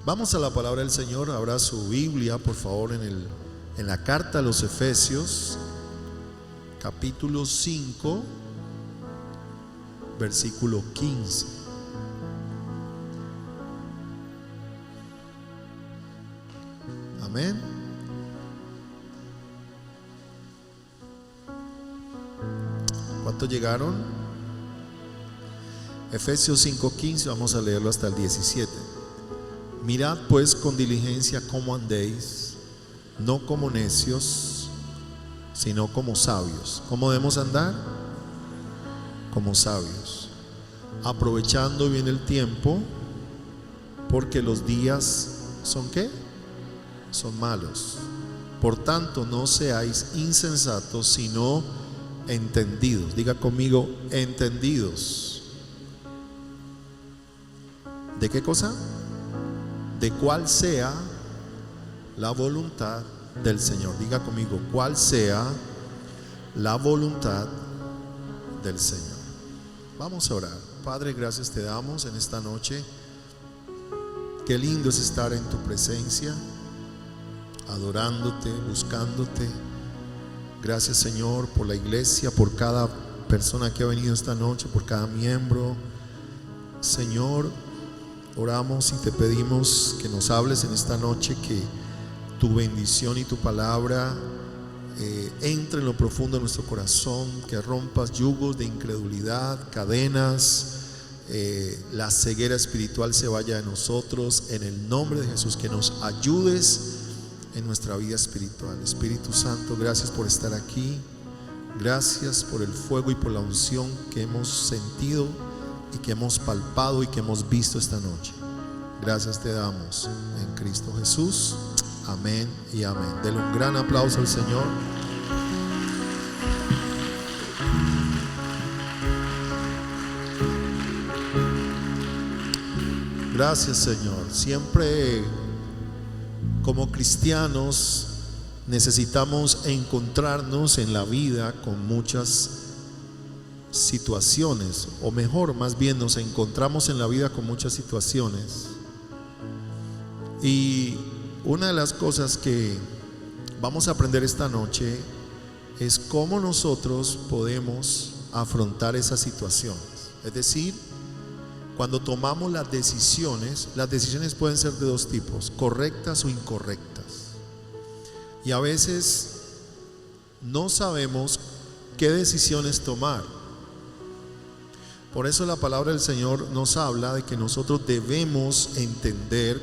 Vamos a la palabra del Señor. Abra su Biblia, por favor, en la carta a los Efesios, capítulo 5, versículo 15. Amén. ¿Cuántos llegaron? Efesios 5:15, vamos a leerlo hasta el 17. Mirad pues con diligencia cómo andéis, no como necios, sino como sabios. ¿Cómo debemos andar? Como sabios, aprovechando bien el tiempo, porque los días ¿son qué? Son malos. Por tanto, no seáis insensatos, sino entendidos. Diga conmigo, entendidos. ¿De qué cosa? De cuál sea la voluntad del Señor. Diga conmigo, cuál sea la voluntad del Señor. Vamos a orar. Padre, gracias te damos en esta noche. Qué lindo es estar en tu presencia, adorándote, buscándote. Gracias, Señor, por la iglesia, por cada persona que ha venido esta noche, por cada miembro. Señor, oramos y te pedimos que nos hables en esta noche, que tu bendición y tu palabra entre en lo profundo de nuestro corazón, que rompas yugos de incredulidad, cadenas, la ceguera espiritual se vaya de nosotros, en el nombre de Jesús, que nos ayudes en nuestra vida espiritual. Espíritu Santo, gracias por estar aquí, gracias por el fuego y por la unción que hemos sentido y que hemos palpado y que hemos visto esta noche. Gracias te damos en Cristo Jesús. Amén y amén. Denle un gran aplauso al Señor. Gracias, Señor. Siempre como cristianos necesitamos encontrarnos en la vida con muchas situaciones, o mejor, más bien nos encontramos en la vida con muchas situaciones. Y una de las cosas que vamos a aprender esta noche es cómo nosotros podemos afrontar esas situaciones. Es decir, cuando tomamos las decisiones pueden ser de dos tipos: correctas o incorrectas. Y a veces no sabemos qué decisiones tomar. Por eso la palabra del Señor nos habla de que nosotros debemos entender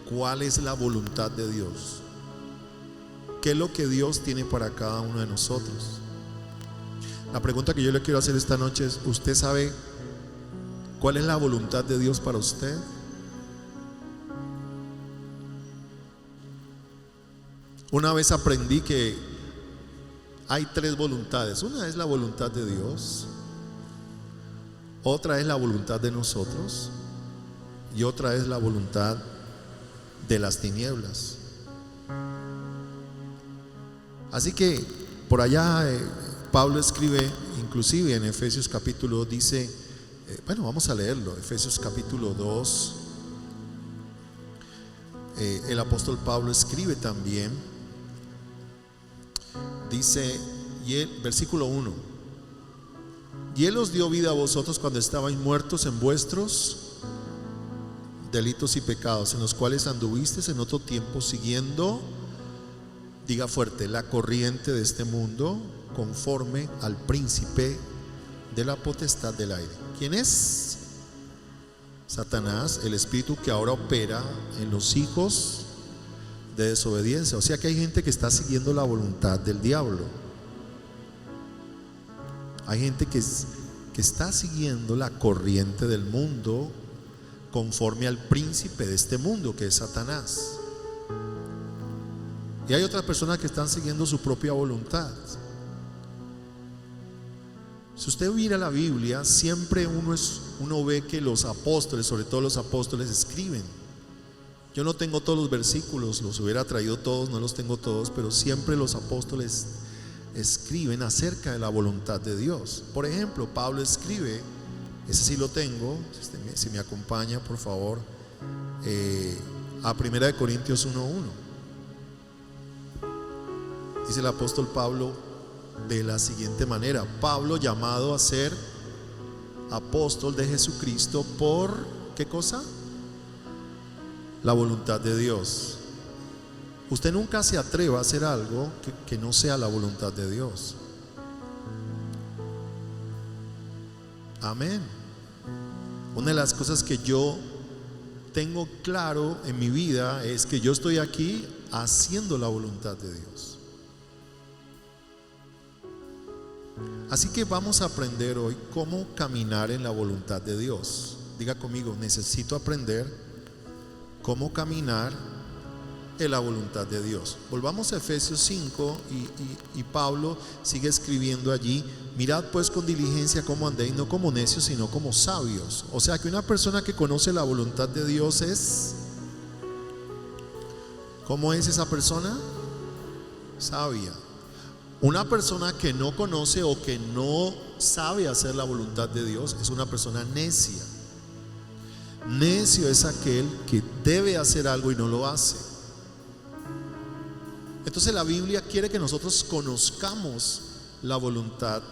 cuál es la voluntad de Dios, qué es lo que Dios tiene para cada uno de nosotros. La pregunta que yo le quiero hacer esta noche es: ¿usted sabe cuál es la voluntad de Dios para usted? Una vez aprendí que hay tres voluntades. Una es la voluntad de Dios, otra es la voluntad de nosotros y otra es la voluntad de las tinieblas. Así que por allá Pablo escribe, inclusive en Efesios capítulo 2 dice, bueno, vamos a leerlo. Efesios capítulo 2, el apóstol Pablo escribe también, dice, versículo 1: y Él os dio vida a vosotros cuando estabais muertos en vuestros delitos y pecados, en los cuales anduvisteis en otro tiempo siguiendo, diga fuerte, la corriente de este mundo, conforme al príncipe de la potestad del aire. ¿Quién es? Satanás, el espíritu que ahora opera en los hijos de desobediencia. O sea que hay gente que está siguiendo la voluntad del diablo. Hay gente que está siguiendo la corriente del mundo, conforme al príncipe de este mundo, que es Satanás. Y hay otras personas que están siguiendo su propia voluntad. Si usted mira la Biblia, siempre uno ve que los apóstoles, sobre todo los apóstoles, escriben. Yo no tengo todos los versículos, los hubiera traído todos, no los tengo todos, pero siempre los apóstoles escriben acerca de la voluntad de Dios. Por ejemplo, Pablo escribe, ese sí lo tengo, si me acompaña por favor, a 1 Corintios 1:1. Dice el apóstol Pablo de la siguiente manera: Pablo, llamado a ser apóstol de Jesucristo por, ¿qué cosa? La voluntad de Dios. Usted nunca se atreva a hacer algo que no sea la voluntad de Dios. Amén. Una de las cosas que yo tengo claro en mi vida es que yo estoy aquí haciendo la voluntad de Dios. Así que vamos a aprender hoy cómo caminar en la voluntad de Dios. Diga conmigo: necesito aprender cómo caminar en la voluntad de Dios. Volvamos a Efesios 5 y Pablo sigue escribiendo allí: mirad pues con diligencia cómo andéis, no como necios, sino como sabios. O sea que una persona que conoce la voluntad de Dios es, ¿cómo es esa persona? Sabia. Una persona que no conoce o que no sabe hacer la voluntad de Dios es una persona necia. Necio es aquel que debe hacer algo y no lo hace. Entonces la Biblia quiere que nosotros conozcamos la voluntad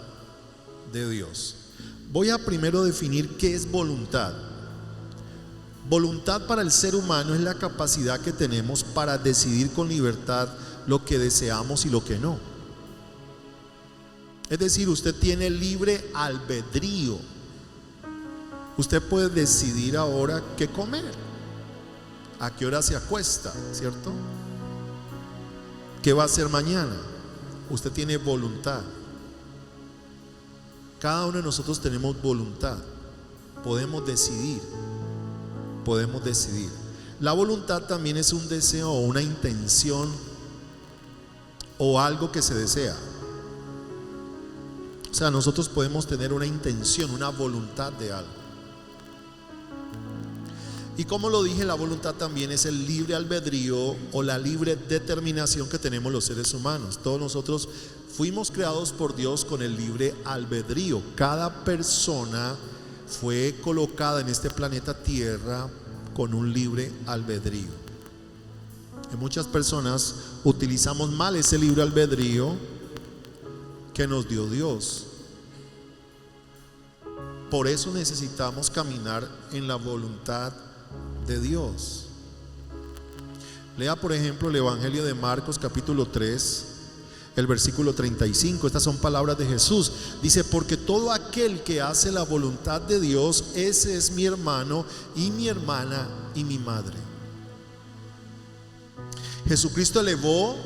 de Dios. Voy a primero definir qué es voluntad. Voluntad para el ser humano es la capacidad que tenemos para decidir con libertad lo que deseamos y lo que no. Es decir, usted tiene libre albedrío. Usted puede decidir ahora qué comer, a qué hora se acuesta, ¿cierto? ¿Qué va a hacer mañana? Usted tiene voluntad. Cada uno de nosotros tenemos voluntad. Podemos decidir. Podemos decidir. La voluntad también es un deseo o una intención o algo que se desea. O sea, nosotros podemos tener una intención, una voluntad de algo. Y como lo dije, la voluntad también es el libre albedrío o la libre determinación que tenemos los seres humanos. Todos nosotros fuimos creados por Dios con el libre albedrío. Cada persona fue colocada en este planeta Tierra con un libre albedrío. Y muchas personas utilizamos mal ese libre albedrío que nos dio Dios. Por eso necesitamos caminar en la voluntad de Dios. Lea por ejemplo el Evangelio de Marcos capítulo 3, el versículo 35. Estas son palabras de Jesús. Dice: porque todo aquel que hace la voluntad de Dios, ese es mi hermano y mi hermana y mi madre. Jesucristo elevó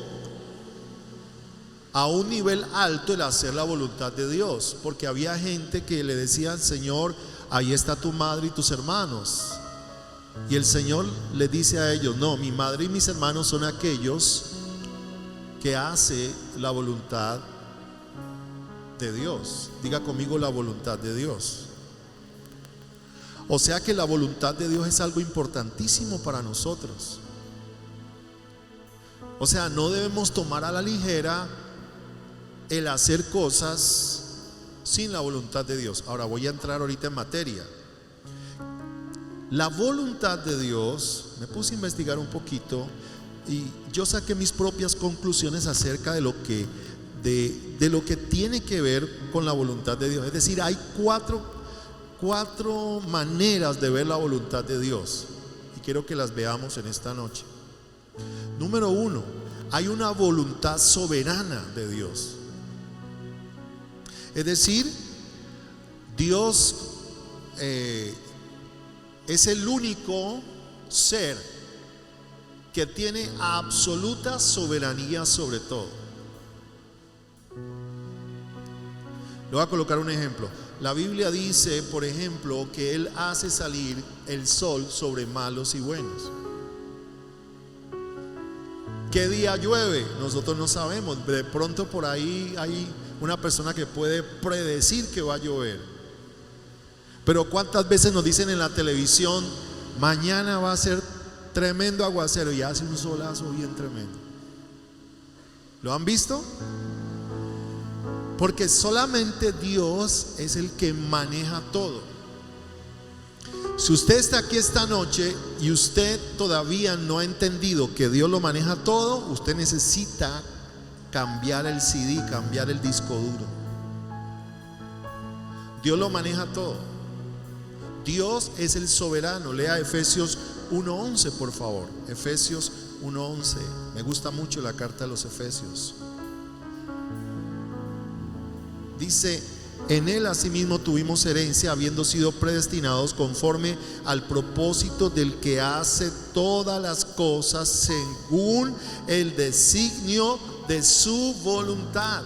a un nivel alto el hacer la voluntad de Dios, porque había gente que le decía al Señor: ahí está tu madre y tus hermanos. Y el Señor le dice a ellos: no, mi madre y mis hermanos son aquellos que hacen la voluntad de Dios. Diga conmigo: la voluntad de Dios. O sea que la voluntad de Dios es algo importantísimo para nosotros. O sea, no debemos tomar a la ligera el hacer cosas sin la voluntad de Dios. Ahora voy a entrar ahorita en materia. La voluntad de Dios, me puse a investigar un poquito y yo saqué mis propias conclusiones acerca de lo que tiene que ver con la voluntad de Dios. Es decir, hay cuatro maneras de ver la voluntad de Dios y quiero que las veamos en esta noche. Número 1, hay una voluntad soberana de Dios. Es decir, Dios es el único ser que tiene absoluta soberanía sobre todo. Le voy a colocar un ejemplo. La Biblia dice, por ejemplo, que Él hace salir el sol sobre malos y buenos. ¿Qué día llueve? Nosotros no sabemos. De pronto por ahí hay una persona que puede predecir que va a llover. Pero ¿cuántas veces nos dicen en la televisión: mañana va a ser tremendo aguacero, y hace un solazo bien tremendo? ¿Lo han visto? Porque solamente Dios es el que maneja todo. Si usted está aquí esta noche y usted todavía no ha entendido que Dios lo maneja todo, usted necesita cambiar el CD, cambiar el disco duro. Dios lo maneja todo. Dios es el soberano. Lea Efesios 1:11, por favor. Efesios 1:11. Me gusta mucho la carta de los Efesios. Dice: en él asimismo tuvimos herencia, habiendo sido predestinados conforme al propósito del que hace todas las cosas según el designio de su voluntad.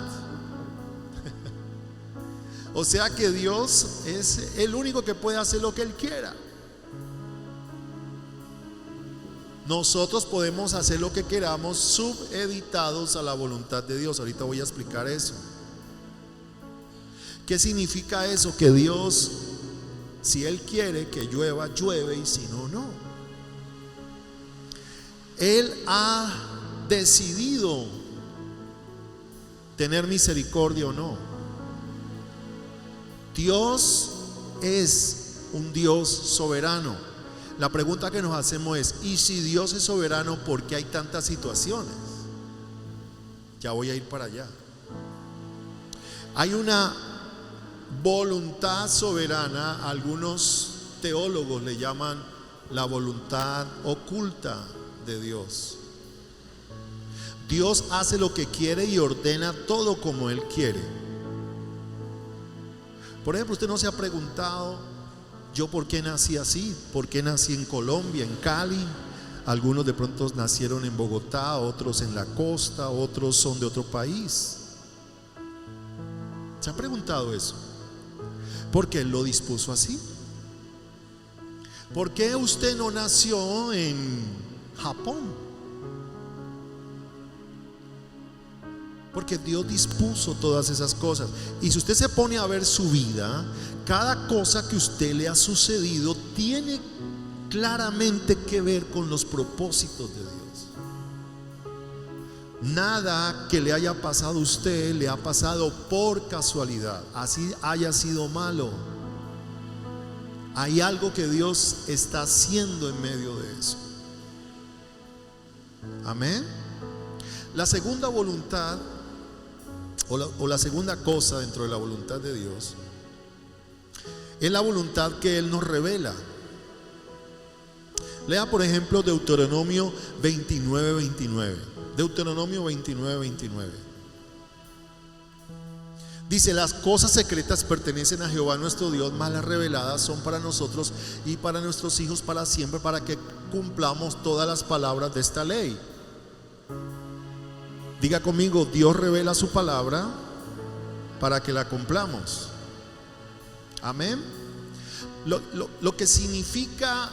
O sea que Dios es el único que puede hacer lo que Él quiera. Nosotros podemos hacer lo que queramos, subeditados a la voluntad de Dios. Ahorita voy a explicar eso. ¿Qué significa eso? Que Dios, si Él quiere que llueva, llueve, y si no, no. Él ha decidido tener misericordia o no. Dios es un Dios soberano. La pregunta que nos hacemos es: ¿y si Dios es soberano, por qué hay tantas situaciones? Ya voy a ir para allá. Hay una voluntad soberana, algunos teólogos le llaman la voluntad oculta de Dios. Dios hace lo que quiere y ordena todo como Él quiere. Por ejemplo, usted no se ha preguntado: ¿yo por qué nací así? ¿Por qué nací en Colombia, en Cali? Algunos de pronto nacieron en Bogotá, otros en la costa, otros son de otro país. ¿Se ha preguntado eso? Porque Él lo dispuso así. ¿Por qué usted no nació en Japón? Porque Dios dispuso todas esas cosas. Y si usted se pone a ver su vida, cada cosa que a usted le ha sucedido tiene claramente que ver con los propósitos de Dios. Nada que le haya pasado a usted le ha pasado por casualidad, así haya sido malo. Hay algo que Dios está haciendo en medio de eso. Amén. La segunda voluntad o la segunda cosa dentro de la voluntad de Dios es la voluntad que Él nos revela. Lea por ejemplo Deuteronomio 29:29. Deuteronomio 29:29. Dice: las cosas secretas pertenecen a Jehová nuestro Dios, mas las reveladas son para nosotros y para nuestros hijos para siempre, para que cumplamos todas las palabras de esta ley. Diga conmigo: Dios revela su palabra para que la cumplamos. Amén. Lo que significa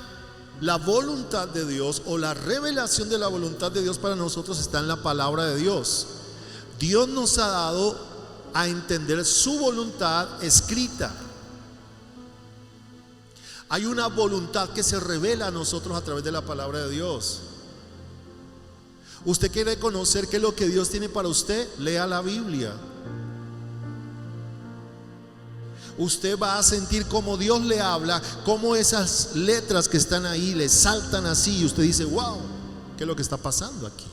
la voluntad de Dios o la revelación de la voluntad de Dios para nosotros está en la palabra de Dios. Dios nos ha dado a entender su voluntad escrita. Hay una voluntad que se revela a nosotros a través de la palabra de Dios. Usted quiere conocer qué es lo que Dios tiene para usted, lea la Biblia. Usted va a sentir cómo Dios le habla, cómo esas letras que están ahí le saltan así y usted dice: wow, ¿qué es lo que está pasando aquí?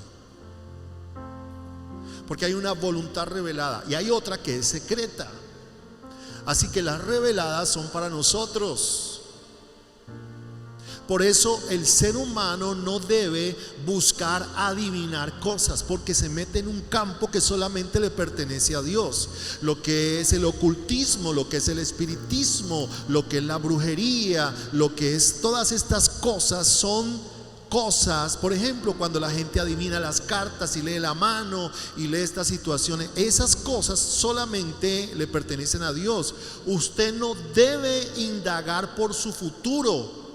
Porque hay una voluntad revelada y hay otra que es secreta. Así que las reveladas son para nosotros. Por eso el ser humano no debe buscar adivinar cosas, porque se mete en un campo que solamente le pertenece a Dios. Lo que es el ocultismo, lo que es el espiritismo, lo que es la brujería, lo que es todas estas cosas son cosas. Por ejemplo, cuando la gente adivina las cartas y lee la mano y lee estas situaciones, esas cosas solamente le pertenecen a Dios. Usted no debe indagar por su futuro,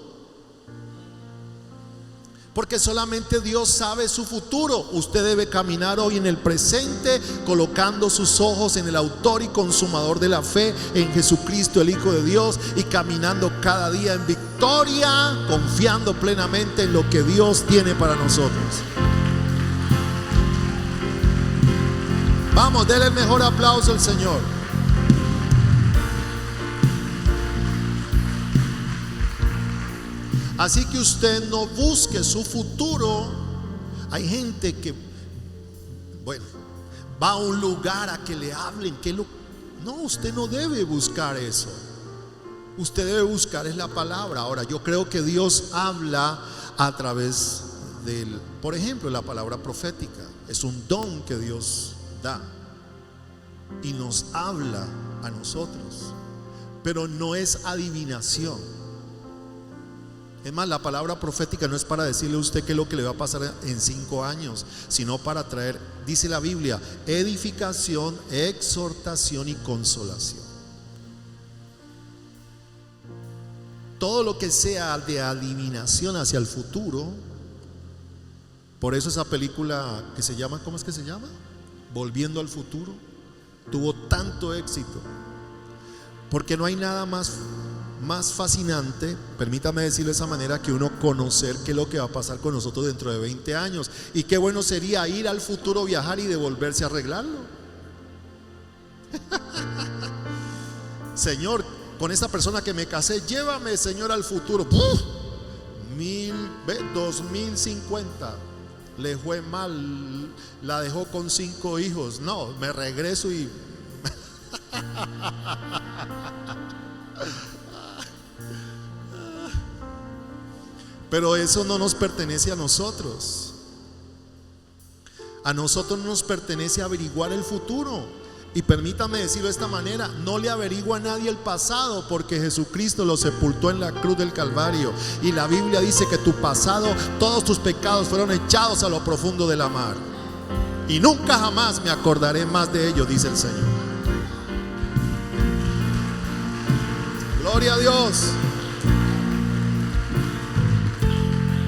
porque solamente Dios sabe su futuro. Usted debe caminar hoy en el presente, colocando sus ojos en el autor y consumador de la fe, en Jesucristo el Hijo de Dios, y caminando cada día en victoria, confiando plenamente en lo que Dios tiene para nosotros. Vamos, denle el mejor aplauso al Señor. Así que usted no busque su futuro. Hay gente que, bueno, va a un lugar a que le hablen, no, usted no debe buscar eso. Usted debe buscar es la palabra. Ahora, yo creo que Dios habla a través por ejemplo, la palabra profética. Es un don que Dios da y nos habla a nosotros, pero no es adivinación. Es más, la palabra profética no es para decirle a usted qué es lo que le va a pasar en 5 años, sino para traer, dice la Biblia, edificación, exhortación y consolación. Todo lo que sea de adivinación hacia el futuro. Por eso esa película que se llama, ¿cómo es que se llama? Volviendo al futuro, tuvo tanto éxito, porque no hay nada más fascinante, permítame decirlo de esa manera, que uno conocer qué es lo que va a pasar con nosotros dentro de 20 años. Y qué bueno sería ir al futuro, viajar y devolverse a arreglarlo. Señor, con esta persona que me casé, llévame, Señor, al futuro. 2050 le fue mal, la dejó con 5 hijos. No, me regreso y pero eso no nos pertenece a nosotros. A nosotros no nos pertenece averiguar el futuro. Y permítame decirlo de esta manera, no le averigua a nadie el pasado, porque Jesucristo lo sepultó en la cruz del Calvario. Y la Biblia dice que tu pasado, todos tus pecados fueron echados a lo profundo de la mar, y nunca jamás me acordaré más de ellos, dice el Señor. Gloria a Dios.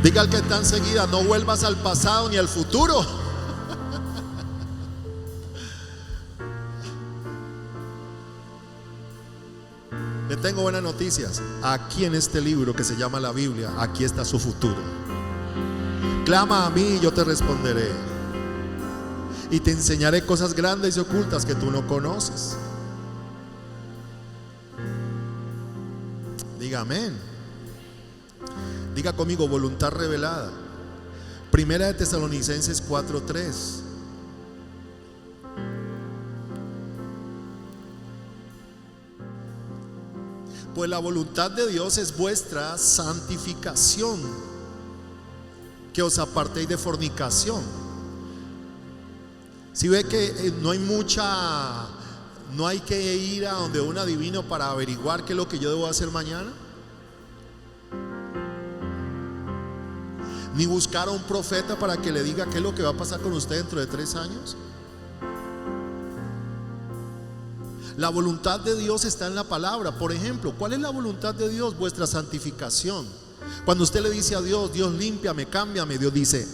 Diga al que está enseguida, no vuelvas al pasado ni al futuro. Le tengo buenas noticias. Aquí en este libro que se llama la Biblia, aquí está su futuro. Clama a mí y yo te responderé, y te enseñaré cosas grandes y ocultas que tú no conoces. Diga amén. Diga conmigo, voluntad revelada. Primera de Tesalonicenses 4:3. Pues la voluntad de Dios es vuestra santificación, que os apartéis de fornicación. Si ve que no hay que ir a donde un adivino para averiguar qué es lo que yo debo hacer mañana, ni buscar a un profeta para que le diga qué es lo que va a pasar con usted dentro de 3 años. La voluntad de Dios está en la palabra. Por ejemplo, ¿cuál es la voluntad de Dios? Vuestra santificación. Cuando usted le dice a Dios, Dios, límpiame, cámbiame, Dios dice,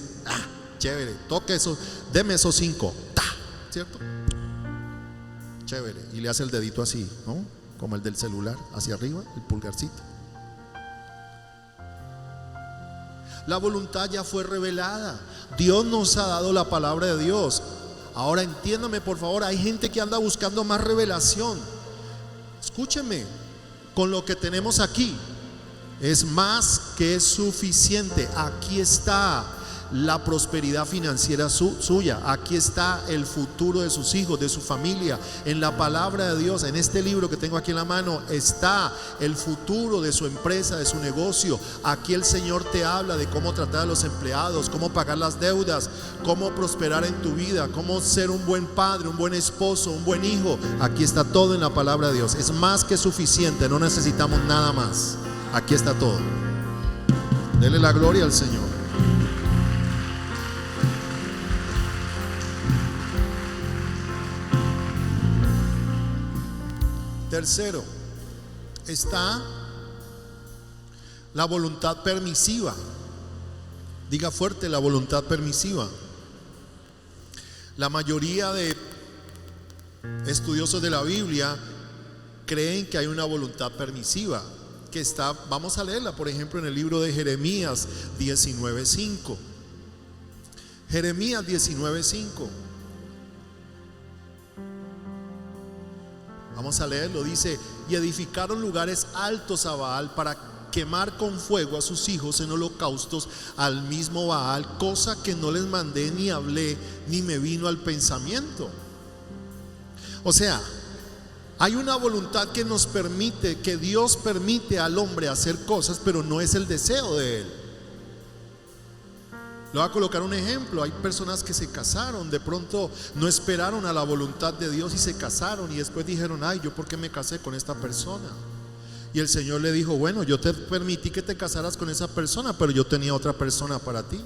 chévere, toque eso, deme esos 5, ¿cierto? Chévere. Y le hace el dedito así, ¿no? Como el del celular, hacia arriba, el pulgarcito. La voluntad ya fue revelada. Dios nos ha dado la palabra de Dios. Ahora entiéndame, por favor, hay gente que anda buscando más revelación. Escúcheme, con lo que tenemos aquí es más que suficiente. Aquí está la prosperidad financiera suya. Aquí está el futuro de sus hijos, de su familia. En la palabra de Dios, en este libro que tengo aquí en la mano, está el futuro de su empresa, de su negocio. Aquí el Señor te habla de cómo tratar a los empleados, cómo pagar las deudas, cómo prosperar en tu vida, cómo ser un buen padre, un buen esposo, un buen hijo. Aquí está todo en la palabra de Dios. Es más que suficiente, no necesitamos nada más. Aquí está todo. Dele la gloria al Señor. Tercero, está la voluntad permisiva. Diga fuerte, la voluntad permisiva. La mayoría de estudiosos de la Biblia creen que hay una voluntad permisiva que está, vamos a leerla, por ejemplo, en el libro de Jeremías 19:5. Jeremías 19:5. Vamos a leerlo. Dice: y edificaron lugares altos a Baal para quemar con fuego a sus hijos en holocaustos al mismo Baal, cosa que no les mandé ni hablé ni me vino al pensamiento. O sea, hay una voluntad que nos permite, que Dios permite al hombre hacer cosas, pero no es el deseo de él. Le voy a colocar un ejemplo. Hay personas que se casaron, de pronto no esperaron a la voluntad de Dios y se casaron y después dijeron: ay, ¿yo por qué me casé con esta persona? Y el Señor le dijo: bueno, yo te permití que te casaras con esa persona, pero yo tenía otra persona para ti.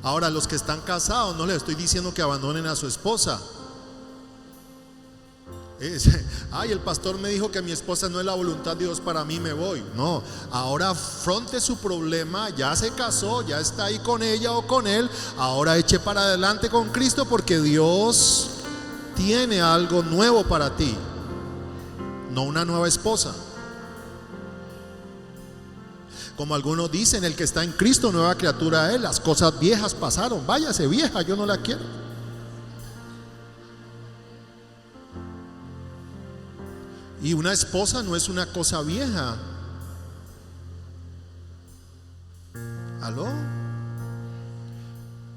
Ahora, los que están casados, no les estoy diciendo que abandonen a su esposa. Ay, el pastor me dijo que mi esposa no es la voluntad de Dios para mí, me voy. No, ahora afronte su problema. Ya se casó, ya está ahí con ella o con él. Ahora eche para adelante con Cristo, porque Dios tiene algo nuevo para ti, no una nueva esposa. Como algunos dicen, el que está en Cristo, nueva criatura es. Las cosas viejas pasaron, váyase vieja, yo no la quiero. Y una esposa no es una cosa vieja. ¿Aló?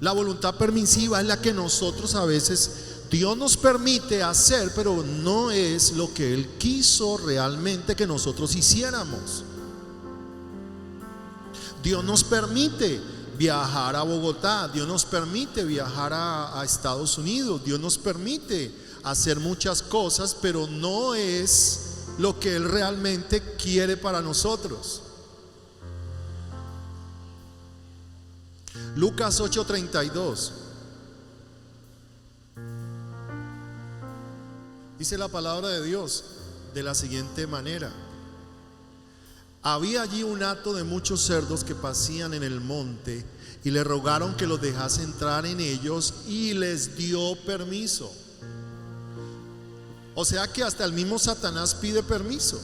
La voluntad permisiva es la que nosotros a veces, Dios nos permite hacer, pero no es lo que Él quiso realmente que nosotros hiciéramos. Dios nos permite viajar a Bogotá, Dios nos permite viajar a Estados Unidos, Dios nos permite hacer muchas cosas, pero no es lo que Él realmente quiere para nosotros. Lucas 8:32 dice la palabra de Dios de la siguiente manera: había allí un hato de muchos cerdos que pasían en el monte, y le rogaron que los dejase entrar en ellos, y les dio permiso. O sea que hasta el mismo Satanás pide permiso.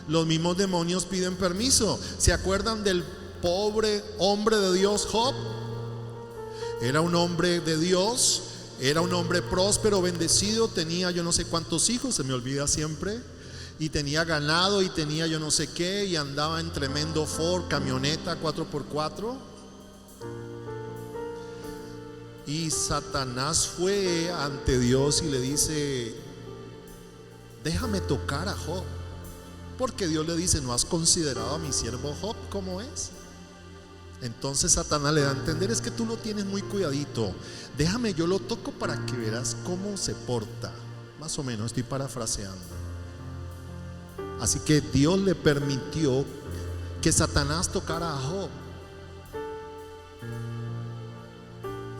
Los mismos demonios piden permiso. ¿Se acuerdan del pobre hombre de Dios, Job? Era un hombre de Dios, era un hombre próspero, bendecido, tenía yo no sé cuántos hijos, se me olvida siempre, y tenía ganado y tenía yo no sé qué, y andaba en tremendo Ford, camioneta 4x4. Y Satanás fue ante Dios y le dice: déjame tocar a Job. Porque Dios le dice: ¿no has considerado a mi siervo Job cómo es? Entonces Satanás le da a entender: es que tú lo tienes muy cuidadito, déjame yo lo toco para que verás cómo se porta. Más o menos, estoy parafraseando. Así que Dios le permitió que Satanás tocara a Job.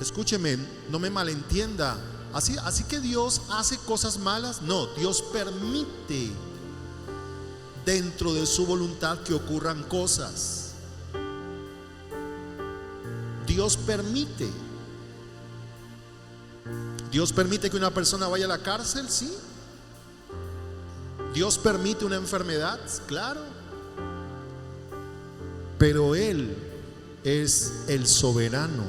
Escúcheme, no me malentienda. Así que Dios hace cosas malas. No, Dios permite dentro de su voluntad que ocurran cosas. Dios permite. Dios permite que una persona vaya a la cárcel, sí. Dios permite una enfermedad, claro. Pero Él es el soberano.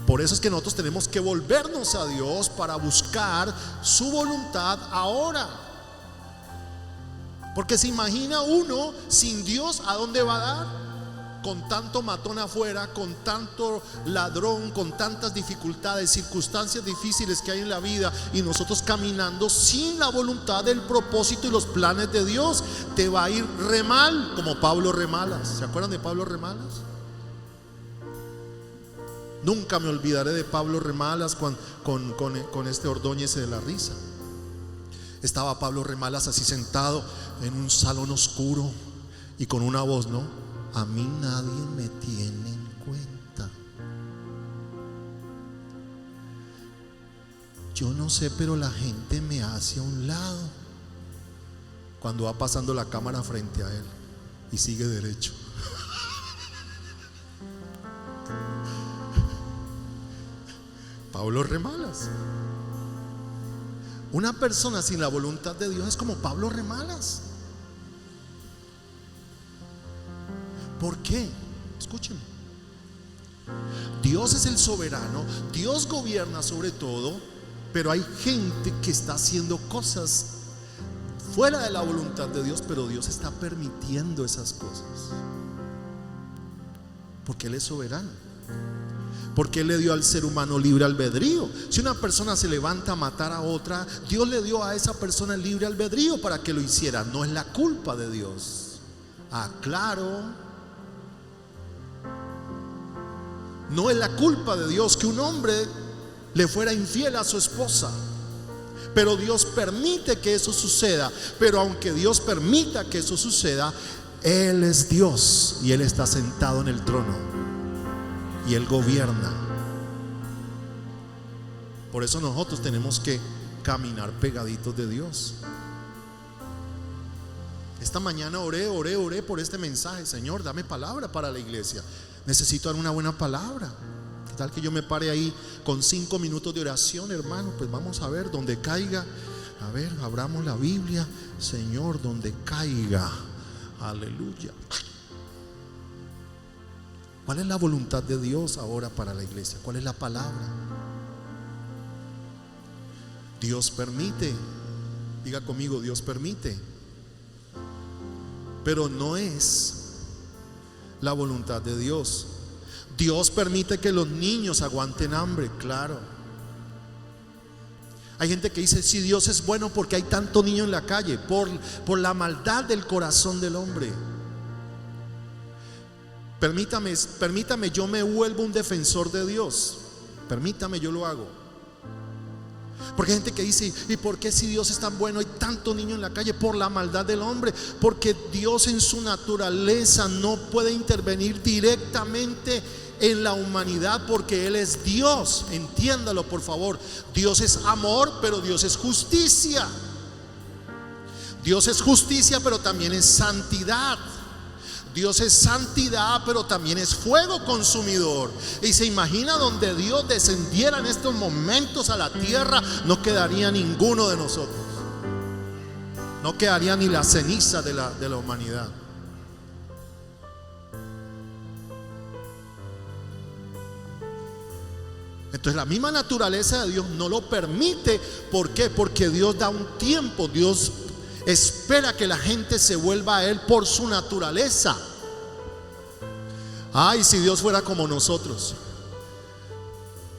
Por eso es que nosotros tenemos que volvernos a Dios para buscar su voluntad ahora. Porque se imagina uno sin Dios, ¿a dónde va a dar? Con tanto matón afuera, con tanto ladrón, con tantas dificultades, circunstancias difíciles que hay en la vida, y nosotros caminando sin la voluntad, el propósito y los planes de Dios. Te va a ir re mal, como Pablo Remalas. ¿Se acuerdan de Pablo Remalas? Nunca me olvidaré de Pablo Remalas con este Ordóñez de la risa. Estaba Pablo Remalas así sentado en un salón oscuro y con una voz, ¿no? A mí nadie me tiene en cuenta. Yo no sé, pero la gente me hace a un lado. Cuando va pasando la cámara frente a él y sigue derecho. Pablo Remalas. Una persona sin la voluntad de Dios es como Pablo Remalas. ¿Por qué? Escúchenme. Dios es el soberano, Dios gobierna sobre todo, Pero hay gente que está haciendo cosas fuera de la voluntad de Dios, pero Dios está permitiendo esas cosas porque Él es soberano, porque Él le dio al ser humano libre albedrío. Si una persona se levanta a matar a otra, Dios le dio a esa persona el libre albedrío para que lo hiciera. No es la culpa de Dios. Claro, no es la culpa de Dios que un hombre le fuera infiel a su esposa, pero Dios permite que eso suceda. Pero aunque Dios permita que eso suceda, Él es Dios y Él está sentado en el trono y Él gobierna. Por eso nosotros tenemos que caminar pegaditos de Dios. Esta mañana oré por este mensaje. Señor, dame palabra para la iglesia. Necesito dar una buena palabra. ¿Qué tal que yo me pare ahí con 5 minutos de oración, hermano? Pues vamos a ver, donde caiga. A ver, abramos la Biblia. Señor, donde caiga. Aleluya. ¿Cuál es la voluntad de Dios ahora para la iglesia? ¿Cuál es la palabra? Dios permite. Diga conmigo, Dios permite. Pero no es la voluntad de Dios. Dios permite que los niños aguanten hambre, claro. Hay gente que dice, si Dios es bueno, porque hay tanto niño en la calle, por la maldad del corazón del hombre. Permítame, yo me vuelvo un defensor de Dios. Permítame, yo lo hago. Porque hay gente que dice, ¿y por qué si Dios es tan bueno hay tanto niño en la calle? Por la maldad del hombre. Porque Dios en su naturaleza no puede intervenir directamente en la humanidad, porque Él es Dios. Entiéndalo, por favor. Dios es amor, pero Dios es justicia. Dios es justicia, pero también es santidad. Dios es santidad, pero también es fuego consumidor. Y se imagina donde Dios descendiera en estos momentos a la tierra, no quedaría ninguno de nosotros. No quedaría ni la ceniza de la humanidad. Entonces la misma naturaleza de Dios no lo permite. ¿Por qué? Porque Dios da un tiempo. Dios espera que la gente se vuelva a Él por su naturaleza. Ay, si Dios fuera como nosotros,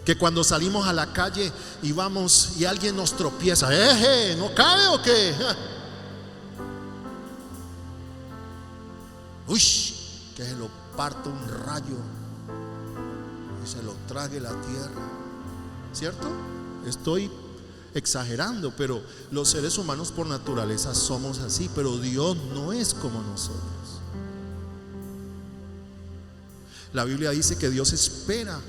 que cuando salimos a la calle y vamos y alguien nos tropieza, ¿no cae o qué? Uy, que se lo parta un rayo y se lo trague la tierra, ¿cierto? Estoy exagerando, pero los seres humanos por naturaleza somos así. Pero Dios no es como nosotros. La Biblia dice que Dios espera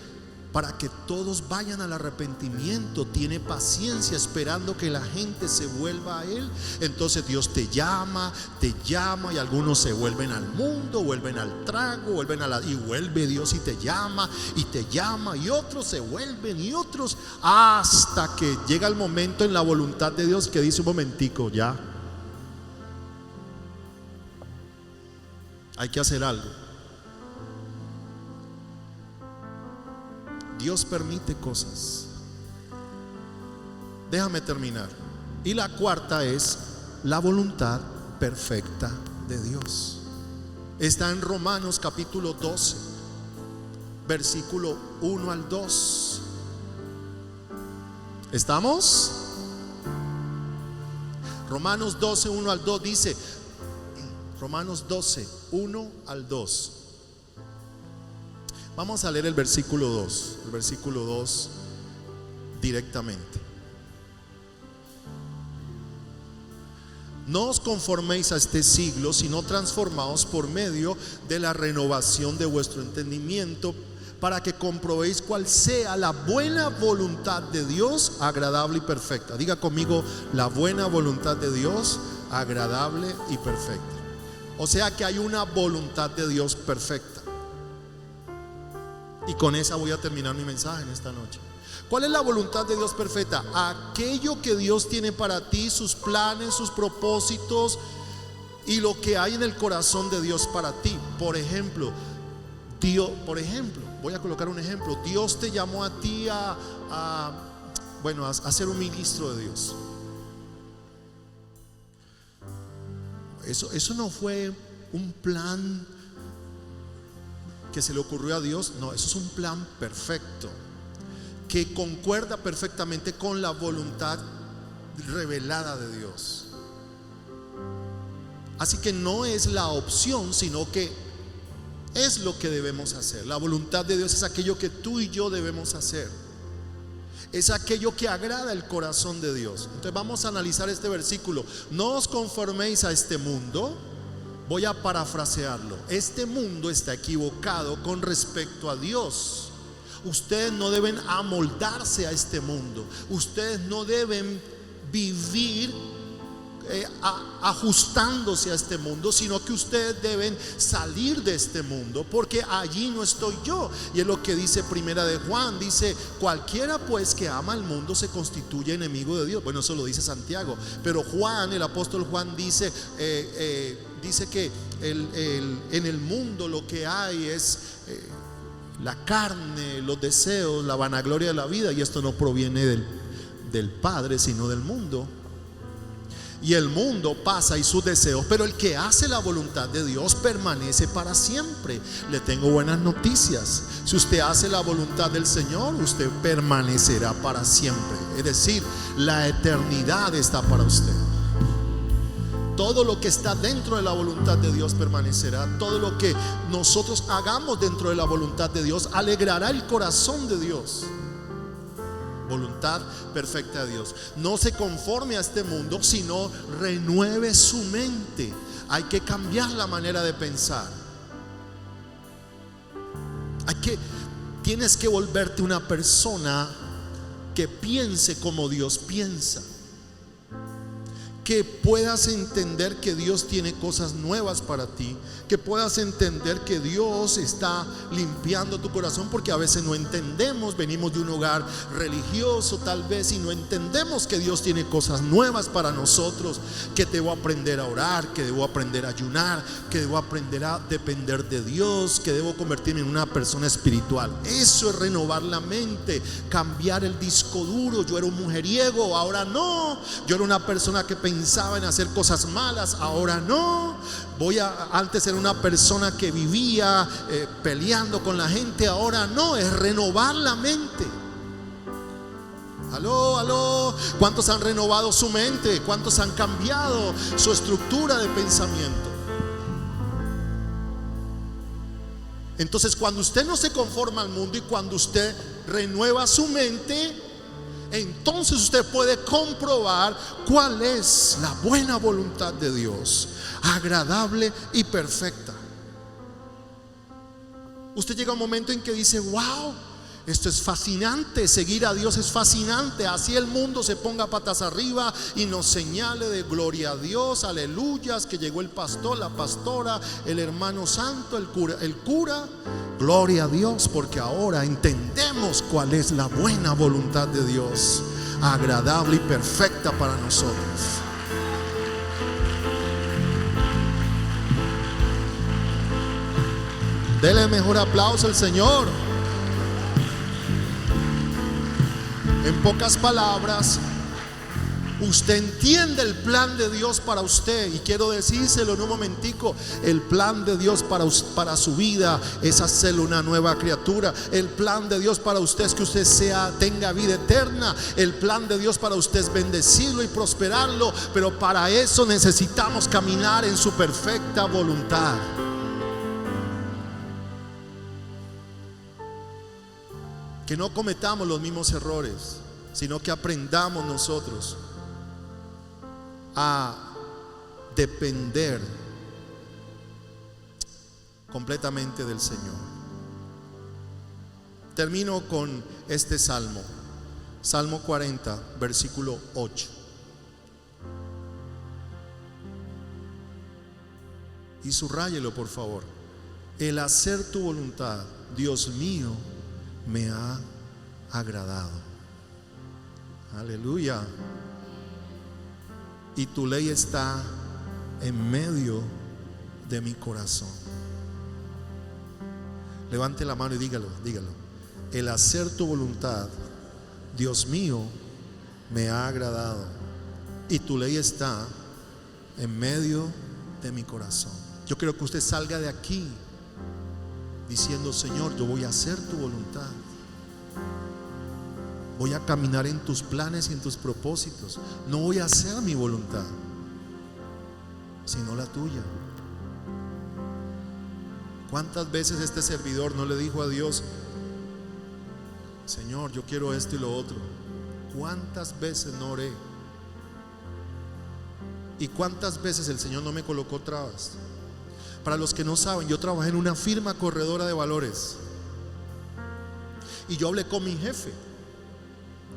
para que todos vayan al arrepentimiento. Tiene paciencia esperando que la gente se vuelva a Él. Entonces Dios te llama y algunos se vuelven al mundo, vuelven al trago, y vuelve Dios y te llama y otros se vuelven y otros, hasta que llega el momento en la voluntad de Dios que dice, un momentico, ya hay que hacer algo. Dios permite cosas. Déjame terminar. Y la cuarta es la voluntad perfecta de Dios. Está en Romanos capítulo 12, versículo 1 al 2. ¿Estamos? Romanos 12, 1 al 2 dice, Romanos 12, 1 al 2. Vamos a leer el versículo 2 directamente. No os conforméis a este siglo, sino transformaos por medio de la renovación de vuestro entendimiento, para que comprobéis cuál sea la buena voluntad de Dios, agradable y perfecta. Diga conmigo, la buena voluntad de Dios, agradable y perfecta. O sea que hay una voluntad de Dios perfecta. Y con esa voy a terminar mi mensaje en esta noche. ¿Cuál es la voluntad de Dios perfecta? Aquello que Dios tiene para ti, sus planes, sus propósitos y lo que hay en el corazón de Dios para ti. Por ejemplo, voy a colocar un ejemplo. Dios te llamó a ti bueno, a ser un ministro de Dios. Eso no fue un plan que se le ocurrió a Dios. No, eso es un plan perfecto que concuerda perfectamente con la voluntad revelada de Dios. Así que no es la opción, sino que es lo que debemos hacer. La voluntad de Dios es aquello que tú y yo debemos hacer. Es aquello que agrada el corazón de Dios. Entonces vamos a analizar este versículo. No os conforméis a este mundo. Voy a parafrasearlo. Este mundo está equivocado con respecto a Dios. Ustedes no deben amoldarse a este mundo. Ustedes no deben vivir ajustándose a este mundo, sino que ustedes deben salir de este mundo, porque allí no estoy yo. Y es lo que dice Primera de Juan. Dice: cualquiera pues que ama al mundo se constituye enemigo de Dios. Bueno, eso lo dice Santiago, pero Juan, el apóstol Juan, dice que en el mundo lo que hay es la carne, los deseos, la vanagloria de la vida, y esto no proviene del Padre, sino del mundo. Y el mundo pasa y sus deseos, pero el que hace la voluntad de Dios permanece para siempre. Le tengo buenas noticias. Si usted hace la voluntad del Señor, usted permanecerá para siempre. Es decir, la eternidad está para usted. Todo lo que está dentro de la voluntad de Dios permanecerá. Todo lo que nosotros hagamos dentro de la voluntad de Dios alegrará el corazón de Dios. Voluntad perfecta de Dios. No se conforme a este mundo, sino renueve su mente. Hay que cambiar la manera de pensar. Tienes que volverte una persona que piense como Dios piensa. Que puedas entender que Dios tiene cosas nuevas para ti. Que puedas entender que Dios está limpiando tu corazón, porque a veces no entendemos. Venimos de un hogar religioso tal vez y no entendemos que Dios tiene cosas nuevas para nosotros. Que debo aprender a orar, que debo aprender a ayunar, que debo aprender a depender de Dios, que debo convertirme en una persona espiritual. Eso es renovar la mente, cambiar el disco duro. Yo era un mujeriego, ahora no. Yo era una persona que pensaba en hacer cosas malas, ahora no. Antes era una persona que vivía peleando con la gente, ahora no. Es renovar la mente. Aló. ¿Cuántos han renovado su mente? ¿Cuántos han cambiado su estructura de pensamiento? Entonces, cuando usted no se conforma al mundo y cuando usted renueva su mente, entonces usted puede comprobar cuál es la buena voluntad de Dios, agradable y perfecta. Usted llega a un momento en que dice: wow, esto es fascinante, seguir a Dios es fascinante. Así el mundo se ponga patas arriba y nos señale de gloria a Dios, aleluyas, que llegó el pastor, la pastora, el hermano santo, el cura. Gloria a Dios, porque ahora entendemos cuál es la buena voluntad de Dios, agradable y perfecta para nosotros. Dele mejor aplauso al Señor. En pocas palabras, usted entiende el plan de Dios para usted. Y quiero decírselo en un momentico: el plan de Dios para su vida es hacerle una nueva criatura. El plan de Dios para usted es que usted tenga vida eterna. El plan de Dios para usted es bendecirlo y prosperarlo. Pero para eso necesitamos caminar en su perfecta voluntad. Que no cometamos los mismos errores, sino que aprendamos nosotros a depender completamente del Señor. Termino con este salmo, Salmo 40, versículo 8. Y subráyelo, por favor. El hacer tu voluntad, Dios mío, me ha agradado. Aleluya. Y tu ley está en medio de mi corazón. Levante la mano y dígalo. El hacer tu voluntad, Dios mío, me ha agradado y tu ley está en medio de mi corazón. Yo quiero que usted salga de aquí diciendo: Señor, yo voy a hacer tu voluntad. Voy a caminar en tus planes y en tus propósitos. No voy a hacer mi voluntad, sino la tuya. ¿Cuántas veces este servidor no le dijo a Dios: Señor, yo quiero esto y lo otro? ¿Cuántas veces no oré? ¿Y cuántas veces el Señor no me colocó trabas? Para los que no saben, yo trabajé en una firma corredora de valores y yo hablé con mi jefe.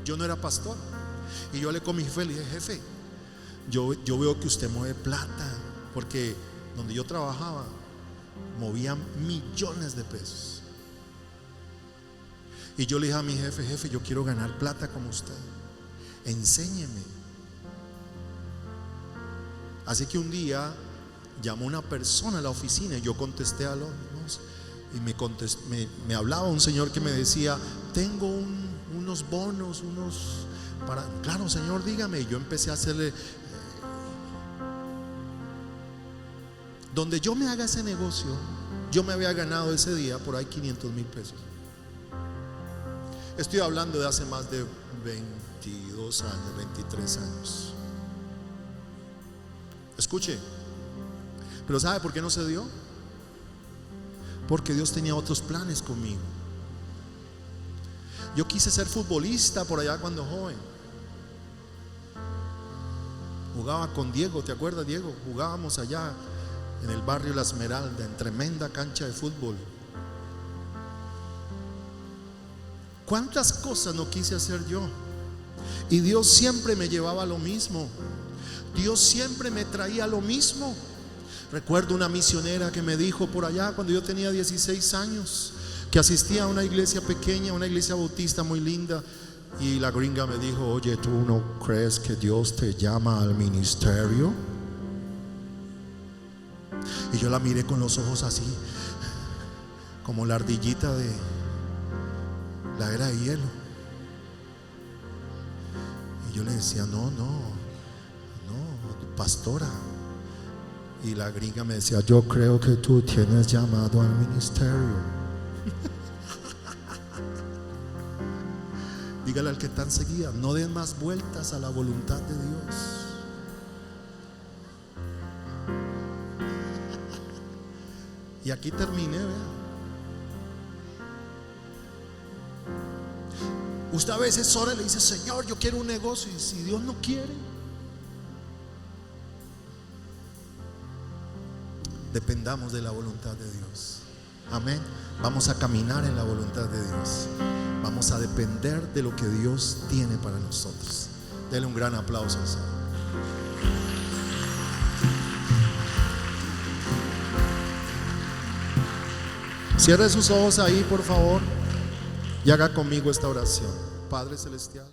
Yo no era pastor. Y yo hablé con mi jefe, le dije: jefe, yo veo que usted mueve plata, porque donde yo trabajaba movían millones de pesos. Y yo le dije a mi jefe: jefe, yo quiero ganar plata como usted, enséñeme. Así que un día llamó una persona a la oficina y yo contesté a los y me hablaba un señor que me decía: tengo unos bonos, claro, señor, dígame. Y yo empecé a hacerle, donde yo me haga ese negocio, yo me había ganado ese día por ahí 500,000 pesos. Estoy hablando de hace más de 22 años, 23 años. Escuche, pero ¿sabe por qué no se dio? Porque Dios tenía otros planes conmigo. Yo quise ser futbolista por allá cuando joven. Jugaba con Diego, ¿te acuerdas, Diego? Jugábamos allá en el barrio La Esmeralda, en tremenda cancha de fútbol. ¿Cuántas cosas no quise hacer yo? Y Dios siempre me llevaba a lo mismo. Dios siempre me traía lo mismo. Recuerdo una misionera que me dijo por allá cuando yo tenía 16 años, que asistía a una iglesia pequeña, una iglesia bautista muy linda, y la gringa me dijo: oye, ¿tú no crees que Dios te llama al ministerio? Y yo la miré con los ojos así, como la ardillita de la era de hielo. Y yo le decía: no, pastora. Y la gringa me decía: yo creo que tú tienes llamado al ministerio. Dígale al que está enseguida: no den más vueltas a la voluntad de Dios. Y aquí terminé, ¿verdad? Usted a veces ora y le dice: Señor, yo quiero un negocio. Y si Dios no quiere, dependamos de la voluntad de Dios. Amén. Vamos a caminar en la voluntad de Dios. Vamos a depender de lo que Dios tiene para nosotros. Dele un gran aplauso al Señor. Cierre sus ojos ahí, por favor, y haga conmigo esta oración. Padre celestial,